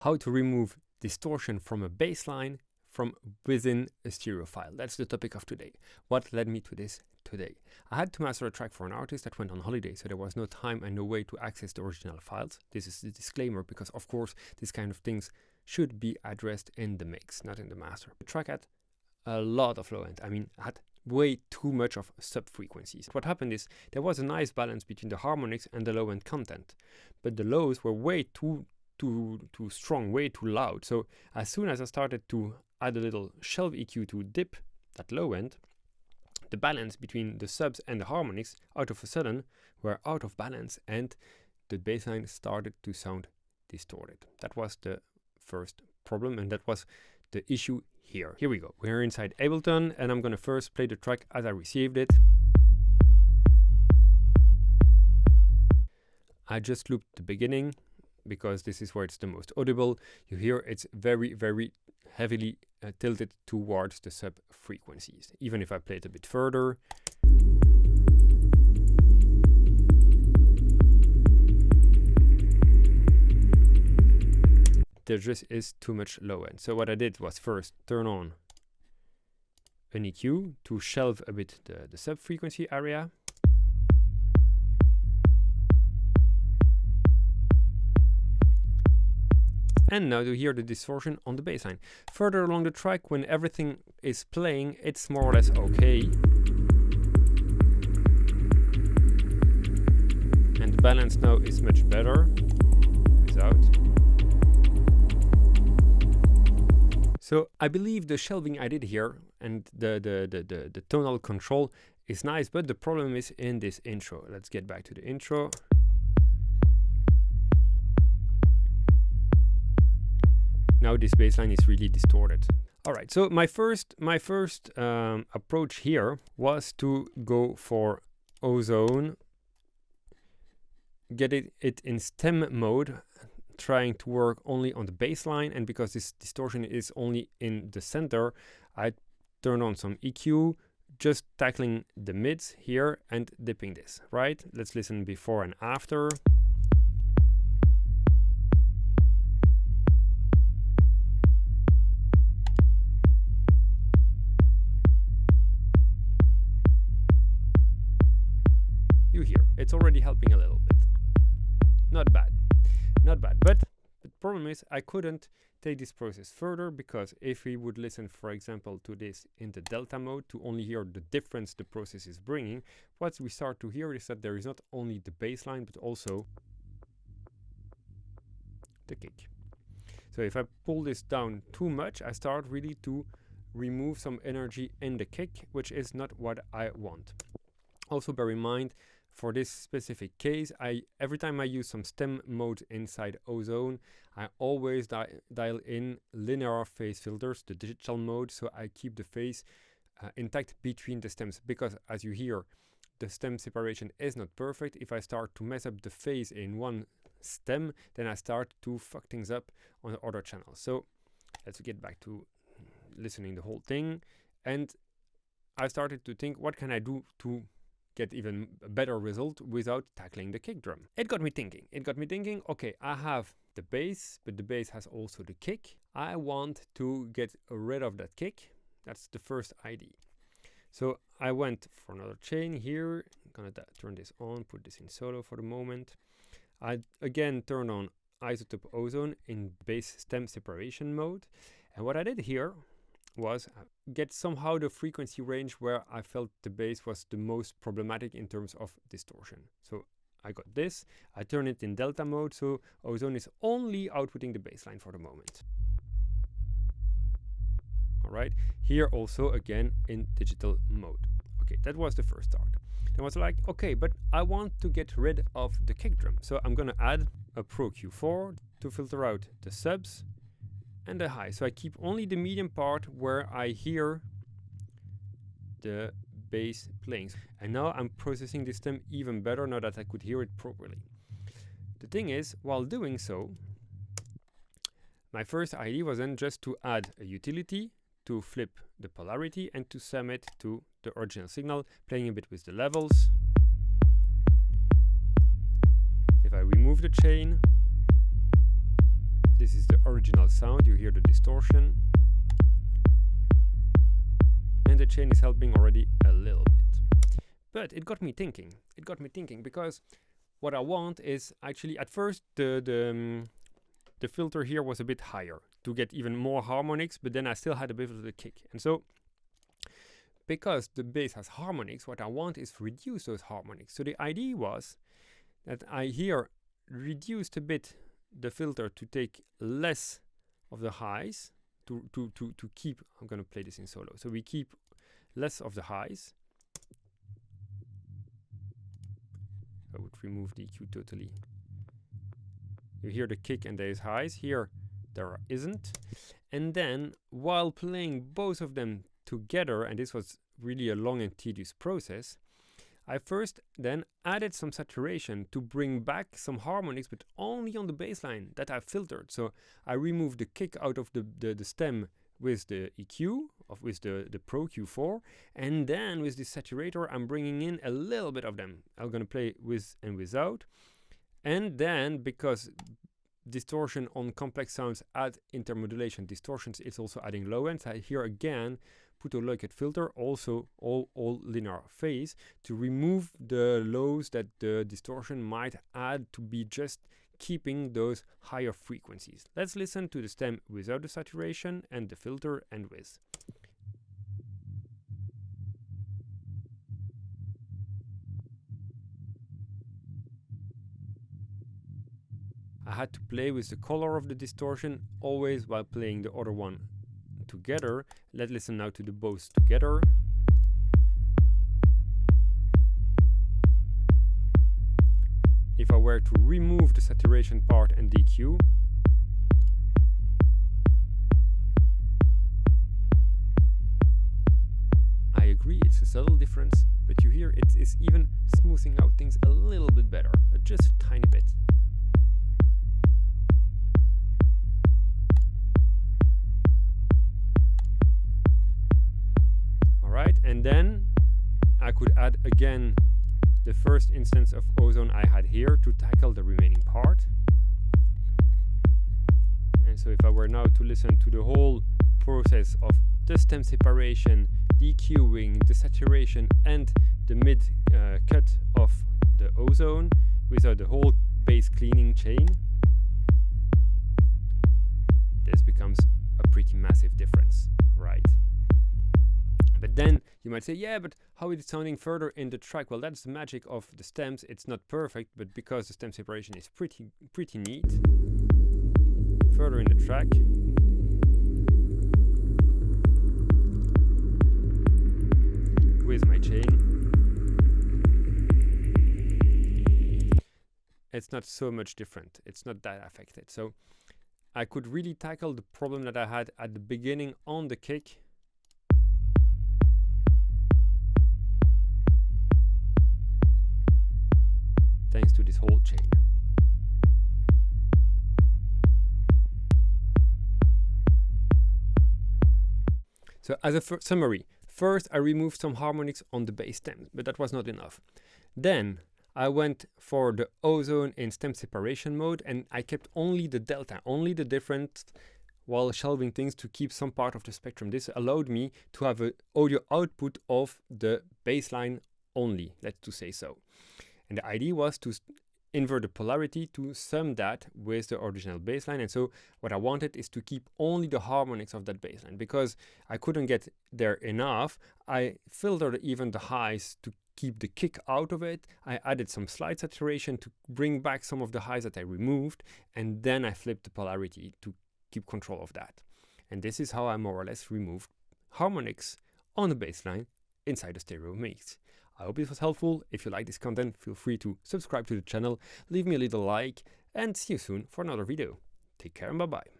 how to remove distortion from a bass line from within a stereo file. That's the topic of today. What led me to this today? I had to master a track for an artist that went on holiday, so there was no time and no way to access the original files. This is the disclaimer, because of course these kind of things should be addressed in the mix, not in the master. The track had a lot of low end. I mean, had way too much of sub frequencies. What happened is there was a nice balance between the harmonics and the low end content, but the lows were way too strong, way too loud. So as soon as I started to add a little shelf EQ to dip that low end, the balance between the subs and the harmonics out of a sudden were out of balance, and the bassline started to sound distorted. That was the first problem, and that was the issue here. Here we go. We're inside Ableton, and I'm gonna first play the track as I received it. I just looped the beginning because this is where it's the most audible. You hear it's very, very heavily tilted towards the sub frequencies. Even if I play it a bit further, there just is too much low end. So what I did was first turn on an EQ to shelve a bit the sub frequency area. And now you hear the distortion on the bassline. Further along the track, when everything is playing, it's more or less okay. And the balance now is much better without. So I believe the shelving I did here and the tonal control is nice, but the problem is in this intro. Let's get back to the intro. Now this bassline is really distorted. All right, so my first approach here was to go for Ozone, get it in stem mode, trying to work only on the bassline, and because this distortion is only in the center, I turned on some EQ, just tackling the mids here and dipping this, right? Let's listen before and after. You hear, it's already helping a little bit. Not bad, not bad. But the problem is I couldn't take this process further, because if we would listen, for example, to this in the delta mode to only hear the difference the process is bringing, what we start to hear is that there is not only the bass line, but also the kick. So if I pull this down too much, I start really to remove some energy in the kick, which is not what I want. Also bear in mind, for this specific case, every time I use some stem mode inside Ozone, I always dial in linear phase filters, the digital mode, so I keep the phase intact between the stems, because as you hear, the stem separation is not perfect. If I start to mess up the phase in one stem, then I start to fuck things up on the other channels. So let's get back to listening the whole thing, and I started to think, what can I do to get even a better result without tackling the kick drum? It got me thinking, okay, I have the bass, but the bass has also the kick. I want to get rid of that kick. That's the first idea. So I went for another chain here. I'm gonna turn this on, put this in solo for the moment. I again turn on isotope Ozone in bass stem separation mode. And what I did here was get somehow the frequency range where I felt the bass was the most problematic in terms of distortion. So I got this, I turn it in delta mode, so Ozone is only outputting the bassline for the moment. All right, here also again in digital mode. Okay, that was the first start. Then I was like, okay, but I want to get rid of the kick drum. So I'm gonna add a Pro Q4 to filter out the subs and the high. So I keep only the medium part where I hear the bass playing. And now I'm processing this stem even better now that I could hear it properly. The thing is, while doing so, my first idea was then just to add a utility to flip the polarity and to sum it to the original signal, playing a bit with the levels. If I remove the chain, this is the original sound. You hear the distortion. And the chain is helping already a little bit. But it got me thinking. It got me thinking because what I want is actually, at first the filter here was a bit higher to get even more harmonics, but then I still had a bit of the kick. And so because the bass has harmonics, what I want is reduce those harmonics. So the idea was that I here reduced a bit the filter to take less of the highs to keep, I'm going to play this in solo. So we keep less of the highs. I would remove the EQ totally. You hear the kick and there is highs. Here there isn't. And then while playing both of them together, and this was really a long and tedious process, I first then added some saturation to bring back some harmonics, but only on the bass line that I filtered. So I removed the kick out of the stem with the EQ, with the Pro Q4, and then with the saturator I'm bringing in a little bit of them. I'm going to play with and without. And then, because distortion on complex sounds add intermodulation distortions, it's also adding low ends. I here again put a low cut filter, also all linear phase, to remove the lows that the distortion might add to be just keeping those higher frequencies. Let's listen to the stem without the saturation and the filter and with. I had to play with the color of the distortion always while playing the other one together. Let's listen now to the both together. If I were to remove the saturation part and DQ, I agree it's a subtle difference, but you hear it is even smoothing out things a little bit better, just a tiny bit. And then I could add again the first instance of Ozone I had here to tackle the remaining part. And so if I were now to listen to the whole process of the stem separation, DQing, the saturation and the mid cut of the Ozone without the whole bass cleaning chain, this becomes a pretty massive difference, right? But then you might say, yeah, but how is it sounding further in the track? Well, that's the magic of the stems. It's not perfect, but because the stem separation is pretty neat, further in the track, with my chain, it's not so much different. It's not that affected. So I could really tackle the problem that I had at the beginning on the kick, thanks to this whole chain. So as a summary, first I removed some harmonics on the bass stem, but that was not enough. Then I went for the Ozone in stem separation mode, and I kept only the delta, only the difference, while shelving things to keep some part of the spectrum. This allowed me to have an audio output of the bassline only, let's say so. And the idea was to invert the polarity to sum that with the original bassline. And so what I wanted is to keep only the harmonics of that bassline. Because I couldn't get there enough, I filtered even the highs to keep the kick out of it. I added some slight saturation to bring back some of the highs that I removed. And then I flipped the polarity to keep control of that. And this is how I more or less removed harmonics on the bassline inside the stereo mix. I hope this was helpful. If you like this content, feel free to subscribe to the channel, leave me a little like, and see you soon for another video. Take care and bye-bye.